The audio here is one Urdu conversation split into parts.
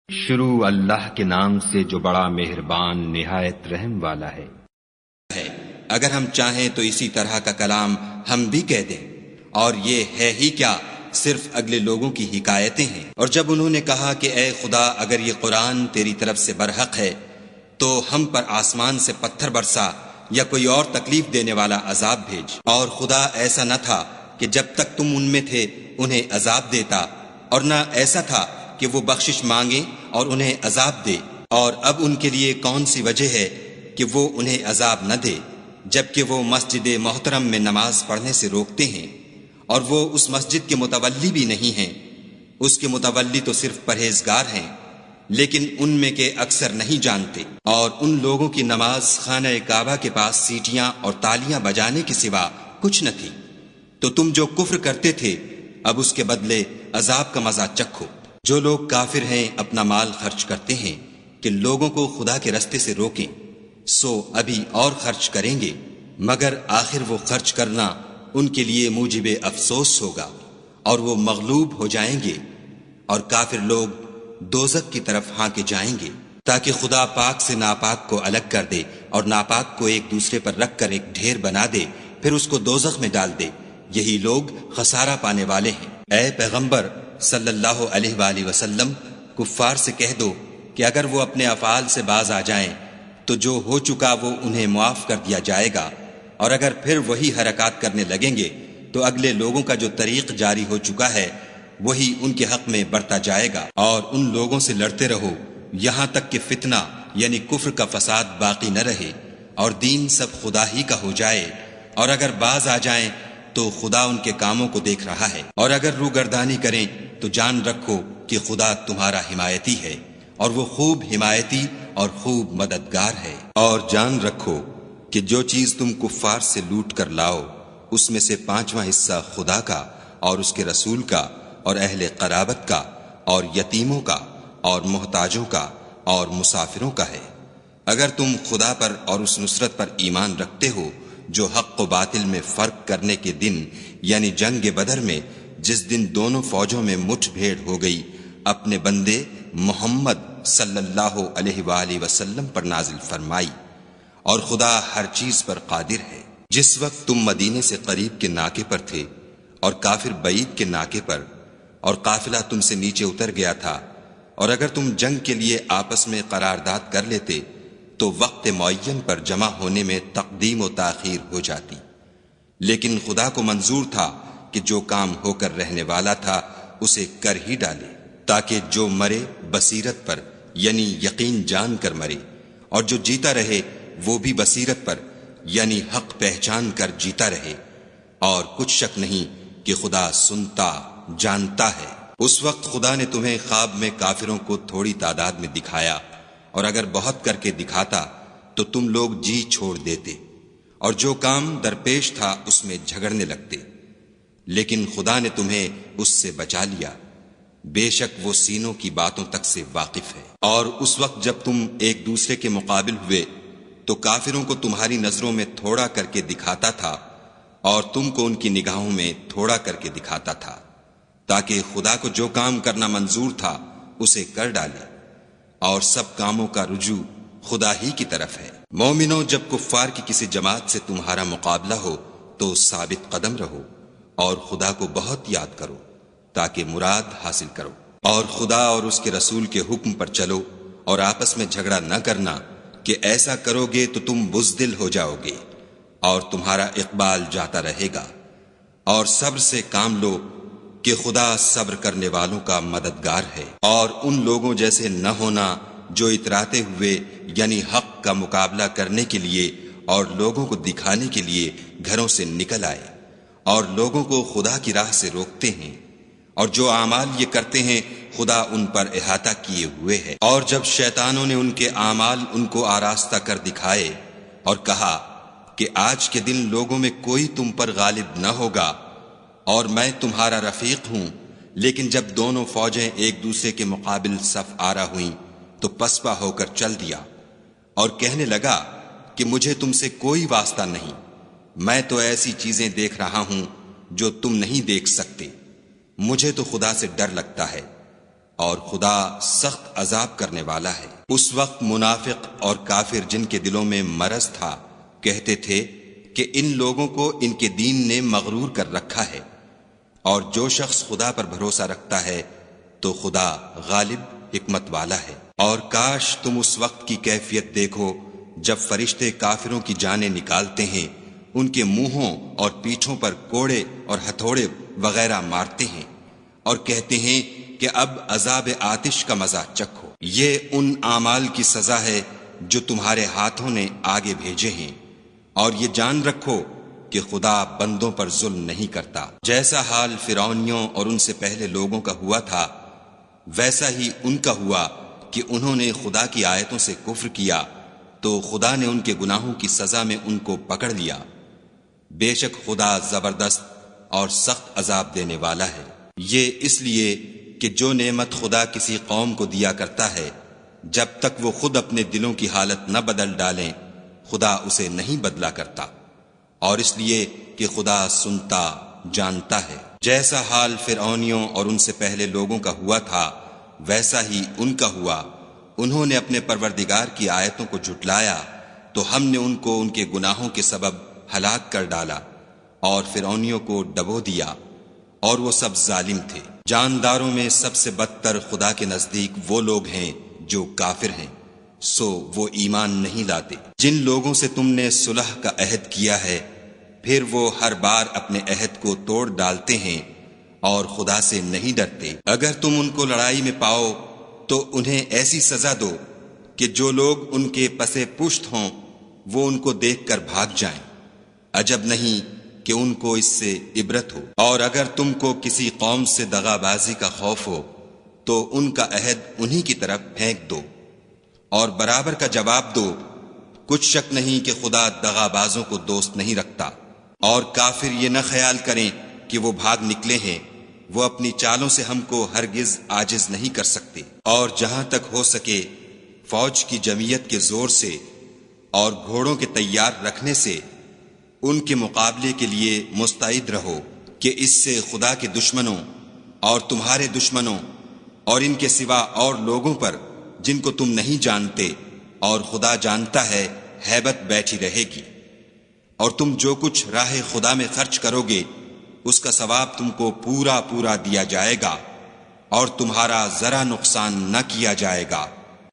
شروع اللہ کے نام سے جو بڑا مہربان نہایت رحم والا ہے۔ اگر ہم چاہیں تو اسی طرح کا کلام ہم بھی کہہ دیں، اور یہ ہے ہی کیا، صرف اگلے لوگوں کی حکایتیں ہیں۔ اور جب انہوں نے کہا کہ اے خدا اگر یہ قرآن تیری طرف سے برحق ہے تو ہم پر آسمان سے پتھر برسا یا کوئی اور تکلیف دینے والا عذاب بھیج، اور خدا ایسا نہ تھا کہ جب تک تم ان میں تھے انہیں عذاب دیتا، اور نہ ایسا تھا کہ وہ بخشش مانگیں اور انہیں عذاب دے، اور اب ان کے لیے کون سی وجہ ہے کہ وہ انہیں عذاب نہ دے جبکہ وہ مسجد محترم میں نماز پڑھنے سے روکتے ہیں، اور وہ اس مسجد کے متولی بھی نہیں ہیں۔ اس کے متولی تو صرف پرہیزگار ہیں، لیکن ان میں کے اکثر نہیں جانتے۔ اور ان لوگوں کی نماز خانہ کعبہ کے پاس سیٹیاں اور تالیاں بجانے کے سوا کچھ نہ تھی۔ تو تم جو کفر کرتے تھے اب اس کے بدلے عذاب کا مزہ چکھو۔ جو لوگ کافر ہیں اپنا مال خرچ کرتے ہیں کہ لوگوں کو خدا کے رستے سے روکیں، سو ابھی اور خرچ کریں گے، مگر آخر وہ خرچ کرنا ان کے لیے موجب افسوس ہوگا، اور وہ مغلوب ہو جائیں گے، اور کافر لوگ دوزخ کی طرف ہانکے جائیں گے، تاکہ خدا پاک سے ناپاک کو الگ کر دے اور ناپاک کو ایک دوسرے پر رکھ کر ایک ڈھیر بنا دے، پھر اس کو دوزخ میں ڈال دے۔ یہی لوگ خسارہ پانے والے ہیں۔ اے پیغمبر صلی اللہ علیہ وآلہ وسلم، کفار سے کہہ دو کہ اگر وہ اپنے افعال سے باز آ جائیں تو جو ہو چکا وہ انہیں معاف کر دیا جائے گا، اور اگر پھر وہی حرکات کرنے لگیں گے تو اگلے لوگوں کا جو طریق جاری ہو چکا ہے وہی ان کے حق میں بڑھتا جائے گا، اور ان لوگوں سے لڑتے رہو یہاں تک کہ فتنہ یعنی کفر کا فساد باقی نہ رہے اور دین سب خدا ہی کا ہو جائے، اور اگر باز آ جائیں تو خدا ان کے کاموں کو دیکھ رہا ہے، اور اگر روگردانی کریں تو جان رکھو کہ خدا تمہارا حمایتی ہے، اور وہ خوب حمایتی اور خوب مددگار ہے۔ اور جان رکھو کہ جو چیز تم کفار سے لوٹ کر لاؤ اس میں سے 5واں حصہ خدا کا اور اس کے رسول کا اور اہل قرابت کا اور یتیموں کا اور محتاجوں کا اور مسافروں کا ہے۔ اگر تم خدا پر اور اس نصرت پر ایمان رکھتے ہو جو حق و باطل میں فرق کرنے کے دن یعنی جنگ بدر میں، جس دن دونوں فوجوں میں مٹھ بھیڑ ہو گئی، اپنے بندے محمد صلی اللہ علیہ وآلہ وسلم پر نازل فرمائی، اور خدا ہر چیز پر قادر ہے۔ جس وقت تم مدینے سے قریب کے ناکے پر تھے اور کافر بعید کے ناکے پر، اور قافلہ تم سے نیچے اتر گیا تھا، اور اگر تم جنگ کے لیے آپس میں قرارداد کر لیتے تو وقت معین پر جمع ہونے میں تقدیم و تاخیر ہو جاتی، لیکن خدا کو منظور تھا کہ جو کام ہو کر رہنے والا تھا اسے کر ہی ڈالے، تاکہ جو مرے بصیرت پر یعنی یقین جان کر مرے، اور جو جیتا رہے وہ بھی بصیرت پر یعنی حق پہچان کر جیتا رہے، اور کچھ شک نہیں کہ خدا سنتا جانتا ہے۔ اس وقت خدا نے تمہیں خواب میں کافروں کو تھوڑی تعداد میں دکھایا، اور اگر بہت کر کے دکھاتا تو تم لوگ جی چھوڑ دیتے اور جو کام درپیش تھا اس میں جھگڑنے لگتے، لیکن خدا نے تمہیں اس سے بچا لیا، بے شک وہ سینوں کی باتوں تک سے واقف ہے۔ اور اس وقت جب تم ایک دوسرے کے مقابل ہوئے تو کافروں کو تمہاری نظروں میں تھوڑا کر کے دکھاتا تھا اور تم کو ان کی نگاہوں میں تھوڑا کر کے دکھاتا تھا، تاکہ خدا کو جو کام کرنا منظور تھا اسے کر ڈالے، اور سب کاموں کا رجوع خدا ہی کی طرف ہے۔ مومنوں، جب کفار کی کسی جماعت سے تمہارا مقابلہ ہو تو ثابت قدم رہو اور خدا کو بہت یاد کرو تاکہ مراد حاصل کرو، اور خدا اور اس کے رسول کے حکم پر چلو، اور آپس میں جھگڑا نہ کرنا کہ ایسا کرو گے تو تم بزدل ہو جاؤ گے اور تمہارا اقبال جاتا رہے گا، اور صبر سے کام لو کہ خدا صبر کرنے والوں کا مددگار ہے۔ اور ان لوگوں جیسے نہ ہونا جو اتراتے ہوئے یعنی حق کا مقابلہ کرنے کے لیے اور لوگوں کو دکھانے کے لیے گھروں سے نکل آئے اور لوگوں کو خدا کی راہ سے روکتے ہیں، اور جو اعمال یہ کرتے ہیں خدا ان پر احاطہ کیے ہوئے ہے۔ اور جب شیطانوں نے ان کے اعمال ان کو آراستہ کر دکھائے اور کہا کہ آج کے دن لوگوں میں کوئی تم پر غالب نہ ہوگا اور میں تمہارا رفیق ہوں، لیکن جب دونوں فوجیں ایک دوسرے کے مقابل صف آرا ہوئیں تو پسپا ہو کر چل دیا اور کہنے لگا کہ مجھے تم سے کوئی واسطہ نہیں، میں تو ایسی چیزیں دیکھ رہا ہوں جو تم نہیں دیکھ سکتے، مجھے تو خدا سے ڈر لگتا ہے۔ اور خدا سخت عذاب کرنے والا ہے۔ اس وقت منافق اور کافر جن کے دلوں میں مرض تھا کہتے تھے کہ ان لوگوں کو ان کے دین نے مغرور کر رکھا ہے، اور جو شخص خدا پر بھروسہ رکھتا ہے تو خدا غالب حکمت والا ہے۔ اور کاش تم اس وقت کی کیفیت دیکھو جب فرشتے کافروں کی جانیں نکالتے ہیں، ان کے منہوں اور پیٹھوں پر کوڑے اور ہتھوڑے وغیرہ مارتے ہیں اور کہتے ہیں کہ اب عذاب آتش کا مزہ چکھو۔ یہ ان اعمال کی سزا ہے جو تمہارے ہاتھوں نے آگے بھیجے ہیں، اور یہ جان رکھو کہ خدا بندوں پر ظلم نہیں کرتا۔ جیسا حال فرعونیوں اور ان سے پہلے لوگوں کا ہوا تھا ویسا ہی ان کا ہوا کہ انہوں نے خدا کی آیتوں سے کفر کیا، تو خدا نے ان کے گناہوں کی سزا میں ان کو پکڑ لیا۔ بے شک خدا زبردست اور سخت عذاب دینے والا ہے۔ یہ اس لیے کہ جو نعمت خدا کسی قوم کو دیا کرتا ہے جب تک وہ خود اپنے دلوں کی حالت نہ بدل ڈالیں خدا اسے نہیں بدلا کرتا، اور اس لیے کہ خدا سنتا جانتا ہے۔ جیسا حال فرعونیوں اور ان سے پہلے لوگوں کا ہوا تھا ویسا ہی ان کا ہوا۔ انہوں نے اپنے پروردگار کی آیتوں کو جھٹلایا تو ہم نے ان کو ان کے گناہوں کے سبب ہلاک کر ڈالا اور فرعونیوں کو ڈبو دیا، اور وہ سب ظالم تھے۔ جانداروں میں سب سے بدتر خدا کے نزدیک وہ لوگ ہیں جو کافر ہیں، سو وہ ایمان نہیں لاتے۔ جن لوگوں سے تم نے صلح کا عہد کیا ہے پھر وہ ہر بار اپنے عہد کو توڑ ڈالتے ہیں اور خدا سے نہیں ڈرتے۔ اگر تم ان کو لڑائی میں پاؤ تو انہیں ایسی سزا دو کہ جو لوگ ان کے پسے پشت ہوں وہ ان کو دیکھ کر بھاگ جائیں، عجب نہیں کہ ان کو اس سے عبرت ہو۔ اور اگر تم کو کسی قوم سے دغا بازی کا خوف ہو تو ان کا عہد انہی کی طرف پھینک دو اور برابر کا جواب دو۔ کچھ شک نہیں کہ خدا دغا بازوں کو دوست نہیں رکھتا۔ اور کافر یہ نہ خیال کریں کہ وہ بھاگ نکلے ہیں، وہ اپنی چالوں سے ہم کو ہرگز عاجز نہیں کر سکتے۔ اور جہاں تک ہو سکے فوج کی جمعیت کے زور سے اور گھوڑوں کے تیار رکھنے سے ان کے مقابلے کے لیے مستعد رہو، کہ اس سے خدا کے دشمنوں اور تمہارے دشمنوں اور ان کے سوا اور لوگوں پر جن کو تم نہیں جانتے اور خدا جانتا ہے ہیبت بیٹھی رہے گی۔ اور تم جو کچھ راہ خدا میں خرچ کرو گے اس کا ثواب تم کو پورا پورا دیا جائے گا، اور تمہارا ذرا نقصان نہ کیا جائے گا۔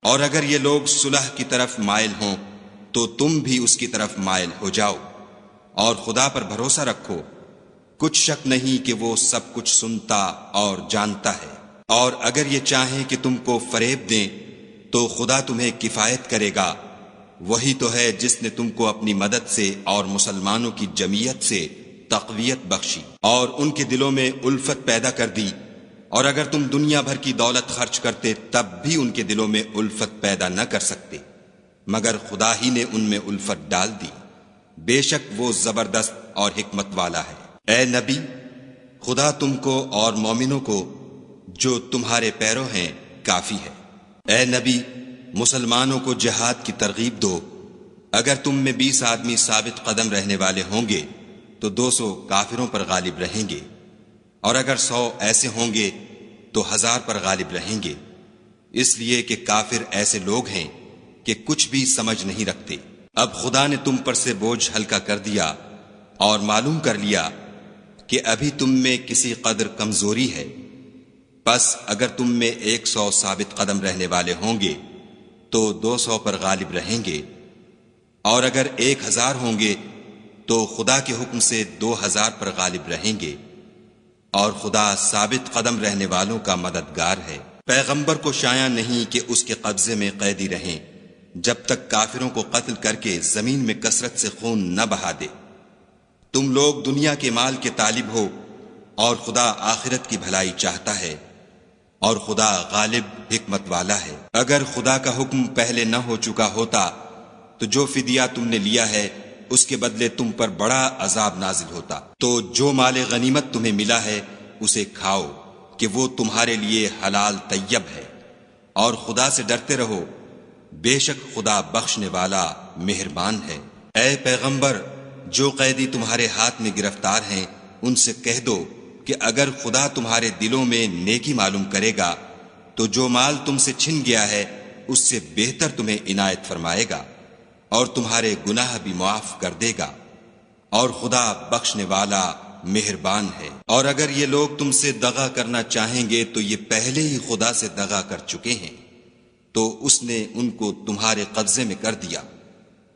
اور اگر یہ لوگ صلح کی طرف مائل ہوں تو تم بھی اس کی طرف مائل ہو جاؤ، اور خدا پر بھروسہ رکھو، کچھ شک نہیں کہ وہ سب کچھ سنتا اور جانتا ہے۔ اور اگر یہ چاہیں کہ تم کو فریب دیں تو خدا تمہیں کفایت کرے گا، وہی تو ہے جس نے تم کو اپنی مدد سے اور مسلمانوں کی جمعیت سے تقویت بخشی اور ان کے دلوں میں الفت پیدا کر دی۔ اور اگر تم دنیا بھر کی دولت خرچ کرتے تب بھی ان کے دلوں میں الفت پیدا نہ کر سکتے، مگر خدا ہی نے ان میں الفت ڈال دی۔ بے شک وہ زبردست اور حکمت والا ہے۔ اے نبی، خدا تم کو اور مومنوں کو جو تمہارے پیرو ہیں کافی ہے۔ اے نبی، مسلمانوں کو جہاد کی ترغیب دو۔ اگر تم میں 20 آدمی ثابت قدم رہنے والے ہوں گے تو 200 کافروں پر غالب رہیں گے، اور اگر 100 ایسے ہوں گے تو 1000 پر غالب رہیں گے، اس لیے کہ کافر ایسے لوگ ہیں کہ کچھ بھی سمجھ نہیں رکھتے۔ اب خدا نے تم پر سے بوجھ ہلکا کر دیا اور معلوم کر لیا کہ ابھی تم میں کسی قدر کمزوری ہے، پس اگر تم میں 100 ثابت قدم رہنے والے ہوں گے تو 200 پر غالب رہیں گے، اور اگر 1000 ہوں گے تو خدا کے حکم سے 2000 پر غالب رہیں گے، اور خدا ثابت قدم رہنے والوں کا مددگار ہے۔ پیغمبر کو شایع نہیں کہ اس کے قبضے میں قیدی رہیں جب تک کافروں کو قتل کر کے زمین میں کثرت سے خون نہ بہا دے۔ تم لوگ دنیا کے مال کے طالب ہو اور خدا آخرت کی بھلائی چاہتا ہے، اور خدا غالب حکمت والا ہے۔ اگر خدا کا حکم پہلے نہ ہو چکا ہوتا تو جو فدیہ تم نے لیا ہے اس کے بدلے تم پر بڑا عذاب نازل ہوتا۔ تو جو مال غنیمت تمہیں ملا ہے اسے کھاؤ کہ وہ تمہارے لیے حلال طیب ہے، اور خدا سے ڈرتے رہو، بے شک خدا بخشنے والا مہربان ہے۔ اے پیغمبر، جو قیدی تمہارے ہاتھ میں گرفتار ہیں ان سے کہہ دو کہ اگر خدا تمہارے دلوں میں نیکی معلوم کرے گا تو جو مال تم سے چھن گیا ہے اس سے بہتر تمہیں عنایت فرمائے گا اور تمہارے گناہ بھی معاف کر دے گا، اور خدا بخشنے والا مہربان ہے۔ اور اگر یہ لوگ تم سے دغا کرنا چاہیں گے تو یہ پہلے ہی خدا سے دغا کر چکے ہیں، تو اس نے ان کو تمہارے قبضے میں کر دیا،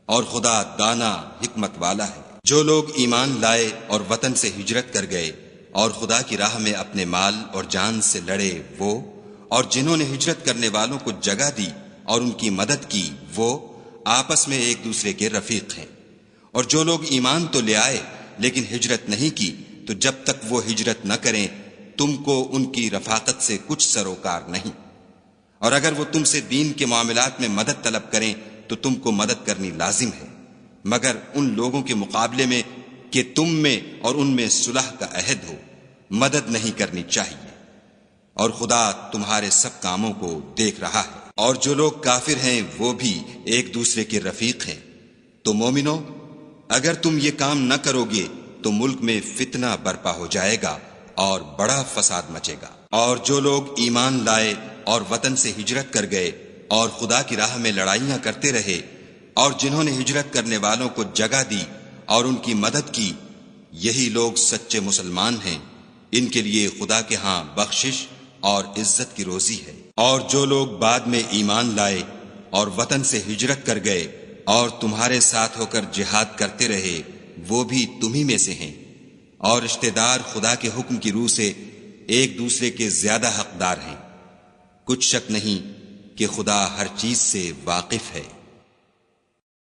اور خدا دانا حکمت والا ہے۔ جو لوگ ایمان لائے اور وطن سے ہجرت کر گئے اور خدا کی راہ میں اپنے مال اور جان سے لڑے وہ، اور جنہوں نے ہجرت کرنے والوں کو جگہ دی اور ان کی مدد کی وہ، آپس میں ایک دوسرے کے رفیق ہیں۔ اور جو لوگ ایمان تو لے آئے لیکن ہجرت نہیں کی، تو جب تک وہ ہجرت نہ کریں تم کو ان کی رفاقت سے کچھ سروکار نہیں، اور اگر وہ تم سے دین کے معاملات میں مدد طلب کریں تو تم کو مدد کرنی لازم ہے، مگر ان لوگوں کے مقابلے میں کہ تم میں اور ان میں صلح کا عہد ہو، مدد نہیں کرنی چاہیے، اور خدا تمہارے سب کاموں کو دیکھ رہا ہے۔ اور جو لوگ کافر ہیں وہ بھی ایک دوسرے کے رفیق ہیں۔ تو مومنو، اگر تم یہ کام نہ کرو گے تو ملک میں فتنہ برپا ہو جائے گا اور بڑا فساد مچے گا۔ اور جو لوگ ایمان لائے اور وطن سے ہجرت کر گئے اور خدا کی راہ میں لڑائیاں کرتے رہے، اور جنہوں نے ہجرت کرنے والوں کو جگہ دی اور ان کی مدد کی، یہی لوگ سچے مسلمان ہیں، ان کے لیے خدا کے ہاں بخشش اور عزت کی روزی ہے۔ اور جو لوگ بعد میں ایمان لائے اور وطن سے ہجرت کر گئے اور تمہارے ساتھ ہو کر جہاد کرتے رہے، وہ بھی تمہیں میں سے ہیں، اور رشتہ دار خدا کے حکم کی روح سے ایک دوسرے کے زیادہ حقدار ہیں۔ کچھ شک نہیں کہ خدا ہر چیز سے واقف ہے۔